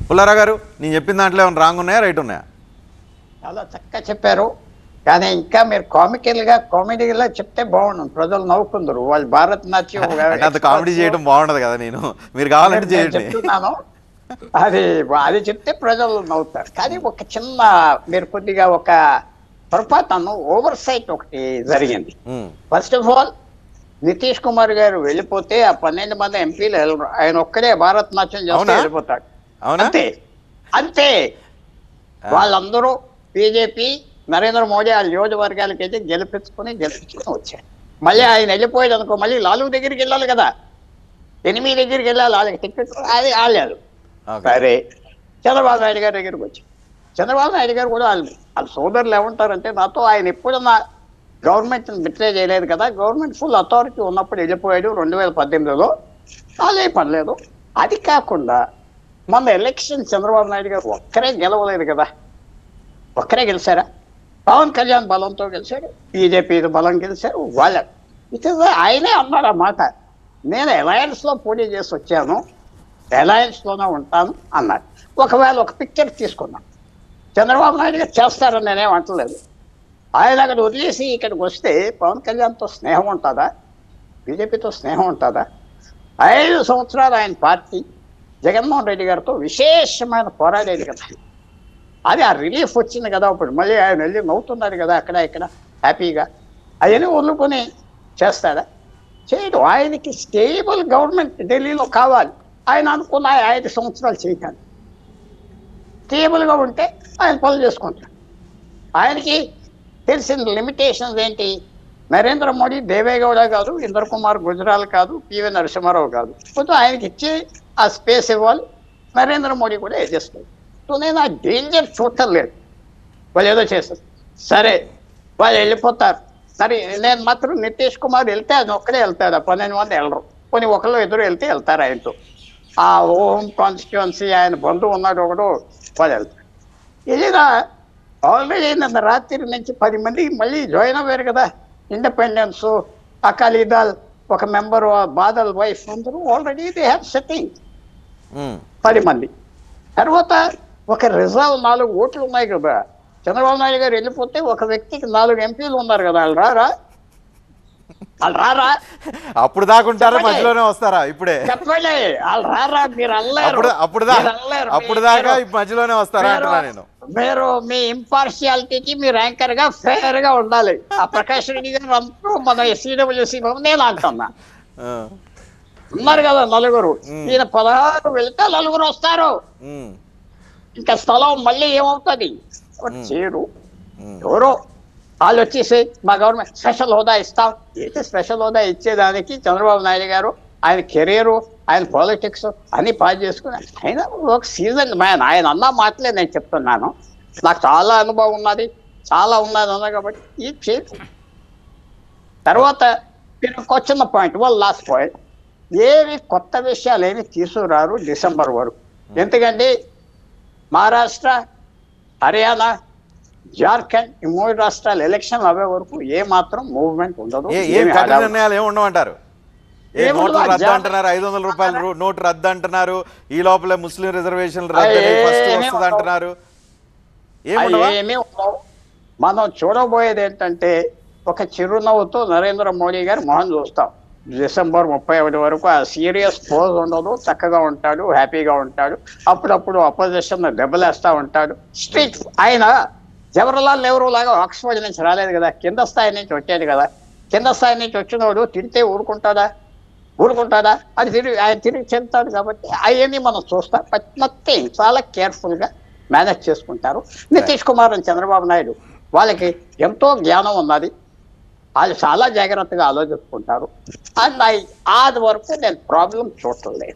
పుల్లారావు గారు, నేను చెప్పిన దాంట్లో ఏమైనా రాంగ్ ఉన్నాయా, రైట్ ఉన్నాయా? చాలా చక్కగా చెప్పారు. కానీ ఇంకా మీరు కామెడీగా చెప్తే బాగుండు, ప్రజలు నవ్వుకుందరు. వాళ్ళు భారతనాట్యం అంత కామెడీ చేయడం బాగుండదు కదా. మీరు కావాలంటే చేయండి. చెప్తున్నాను, అది చెప్తే ప్రజలు నవ్వుతారు. కానీ ఒక చిన్న మీరు కొద్దిగా ఒక పొరపాటును ఓవర్ సైట్ ఒకటి జరిగింది. First of all Nitish Kumar గారు వెళ్ళిపోతే ఆ 12 మంది ఎంపీలు వెళ్ళరు, ఆయన ఒక్కడే భారతనాట్యం చేస్తే వెళ్ళిపోతాడు. అంతే అంతే. వాళ్ళందరూ బీజేపీ నరేంద్ర మోడీ ఆ నియోజకవర్గాలకి అయితే గెలిపించుకుని వచ్చారు. మళ్ళీ ఆయన వెళ్ళిపోయాడు అనుకో, మళ్ళీ లాలు దగ్గరికి వెళ్ళాలి కదా, ఎనిమిది దగ్గరికి వెళ్ళాలి, వాళ్ళకి టికెట్ అది ఆలేదు. సరే, చంద్రబాబు నాయుడు గారి దగ్గరికి వచ్చి చంద్రబాబు నాయుడు గారు కూడా వాళ్ళ సోదరులు ఏమంటారంటే, నాతో ఆయన ఎప్పుడన్నా గవర్నమెంట్ బిట్రే చేయలేదు కదా, గవర్నమెంట్ ఫుల్ అథారిటీ ఉన్నప్పుడు వెళ్ళిపోయాడు 2018లో, అదే పర్లేదు. అది కాకుండా మొన్న ఎలక్షన్ చంద్రబాబు నాయుడు గారు ఒక్కరే గెలవలేదు కదా, ఒక్కరే గెలిచారా? పవన్ కళ్యాణ్ బలంతో గెలిచాడు, బీజేపీ బలం గెలిచారు. ఆయనే అన్నాడు ఆ మాట, నేను అలయన్స్లో పోటీ చేసి వచ్చాను, అలయన్స్లోనే ఉంటాను అన్నాడు. ఒకవేళ ఒక పిక్చర్ తీసుకున్నాం, చంద్రబాబు నాయుడు గారు చేస్తారని నేనేం అంటలేదు. ఆయన అక్కడ వదిలేసి ఇక్కడికి వస్తే పవన్ కళ్యాణ్తో స్నేహం ఉంటుందా, బీజేపీతో స్నేహం ఉంటుందా? 5 సంవత్సరాలు ఆయన పార్టీ జగన్మోహన్ రెడ్డి గారితో విశేషమైన పోరాడేది కదా, అది ఆ రిలీఫ్ వచ్చింది కదా. ఇప్పుడు మళ్ళీ ఆయన వెళ్ళి నవ్వుతున్నారు కదా అక్కడ ఇక్కడ హ్యాపీగా. అవన్నీ వదులుకొని చేస్తాడా? చేయడు. ఆయనకి స్టేబుల్ గవర్నమెంట్ ఢిల్లీలో కావాలి. ఆయన అనుకున్న 5 సంవత్సరాలు చేయటాను, స్టేబుల్గా ఉంటే ఆయన పనులు చేసుకుంటాడు. ఆయనకి తెలిసిన లిమిటేషన్స్ ఏంటి? నరేంద్ర మోడీ దేవేగౌడ కాదు, ఇందర్ కుమార్ గుజరాల్ కాదు, పివి నరసింహారావు కాదు. కొంచెం ఆయనకి ఇచ్చి ఆ స్పేస్ ఇవ్వాలి. నరేంద్ర మోడీ కూడా అడ్జస్ట్. సో నేను ఆ డేంజర్ చూడటం లేదు. వాళ్ళు ఏదో చేస్తారు, సరే వాళ్ళు వెళ్ళిపోతారు. సరే, నేను మాత్రం నితీష్ కుమార్ వెళ్తే ఆయన ఒక్కడే వెళ్తాడు, 12 మంది వెళ్ళరు. కొన్ని ఒకళ్ళు ఎదురు వెళ్తే వెళ్తారు ఆయనతో. ఆ హోమ్ కాన్స్టిట్యువెన్సీ ఆయన బంధువు ఉన్నాడు ఒకడు, వాళ్ళు వెళ్తారు. ఇలా ఆల్రెడీ నిన్న రాత్రి నుంచి 10 మంది మళ్ళీ జాయిన్ అవ్వారు కదా. ఇండిపెండెన్స్, అకాలీదళ్, ఒక మెంబరు, బాదల్ వైఫ్, అందరూ ఆల్రెడీ దే హ్యావ్ సెట్టింగ్ 10 మంది. తర్వాత ఒక రిజర్వ్ 4 ఓట్లు ఉన్నాయి కదా. చంద్రబాబు నాయుడు గారు వెళ్ళిపోతే ఒక వ్యక్తికి 4 ఎంపీలు ఉన్నారు కదా, వాళ్ళు రారా? వాళ్ళు రారా? అప్పుడు దాకుంటారా, మధ్యలోనే వస్తారా? ఇప్పుడే చెప్పండి, వాళ్ళు రారా? మీరు అల్లారు, అప్పుడు దాకా మధ్యలోనే వస్తారా అంటున్నా నేను. మీరు మీ ఇంపార్షియాలిటీకి మీరు యాంకర్ గా ఫేర్ గా ఉండాలి. ఆ ప్రకాష్ రెడ్డి గారు అంటూ మన సిడబ్ల్యూసీ నేను అంటున్నా, ఉన్నారు కదా 4. ఈయన 16 వెళ్తే 4 వస్తారు. ఇంకా స్థలం మళ్ళీ ఏమవుతుంది? చేరు ఎవరో వాళ్ళు వచ్చేసి మా గవర్నమెంట్ స్పెషల్ హోదా ఇస్తాం. ఏంటి స్పెషల్ హోదా ఇచ్చేదానికి? చంద్రబాబు నాయుడు గారు ఆయన కెరీరు, ఆయన పాలిటిక్స్ అన్ని పాస్ చేసుకుని ఆయన ఒక సీజన్ మ్యాన్. ఆయన అన్న మాటలే నేను చెప్తున్నాను. నాకు చాలా అనుభవం ఉన్నది, చాలా ఉన్నది అన్నా కాబట్టి ఈ చేతి. తర్వాత మీరు వచ్చిన పాయింట్, లాస్ట్ పాయింట్, ఏమి కొత్త విషయాలు ఏమి తీసుకురారు డిసెంబర్ వరకు. ఎందుకంటే మహారాష్ట్ర, హర్యానా, జార్ఖండ్ ఈ 3 రాష్ట్రాలు ఎలక్షన్ అవే వరకు ఏ మాత్రం మూవ్మెంట్ ఉండదు. నిర్ణయాలు ఏమి ఉండమంటారు? నోట్లు రద్దు అంటున్నారు, 500 రూపాయలు నోటు రద్దు అంటున్నారు, ఈ లోపల ముస్లిం రిజర్వేషన్లు రద్దు అంటున్నారు. ఏమీ ఉండవు. మనం చూడబోయేది ఏంటంటే ఒక చిరునవ్వుతో నరేంద్ర మోడీ గారు మొహం చూస్తాం. డిసెంబర్ 31 వరకు ఆ సీరియస్ పోజ్ ఉండదు, చక్కగా ఉంటాడు, హ్యాపీగా ఉంటాడు. అప్పుడప్పుడు అపోజిషన్ దెబ్బలేస్తూ ఉంటాడు. స్ట్రీట్ ఆయన జవహర్లాల్ నెహ్రూ లాగా ఆక్స్ఫర్డ్ నుంచి రాలేదు కదా, కింద స్థాయి నుంచి వచ్చేది కదా. కింద స్థాయి నుంచి వచ్చినవాడు తిరిగితే ఊరుకుంటాడా? అది ఆయన తిరిగి చెందుతాడు. కాబట్టి అవన్నీ మనం చూస్తాం. బట్ నథింగ్, చాలా కేర్ఫుల్గా మేనేజ్ చేసుకుంటారు. నితీష్ కుమార్ అండ్ చంద్రబాబు నాయుడు వాళ్ళకి ఎంతో జ్ఞానం ఉన్నది, వాళ్ళు చాలా జాగ్రత్తగా ఆలోచించుకుంటారు. అండ్ అది వరకు నేను ప్రాబ్లం చూడలేదు.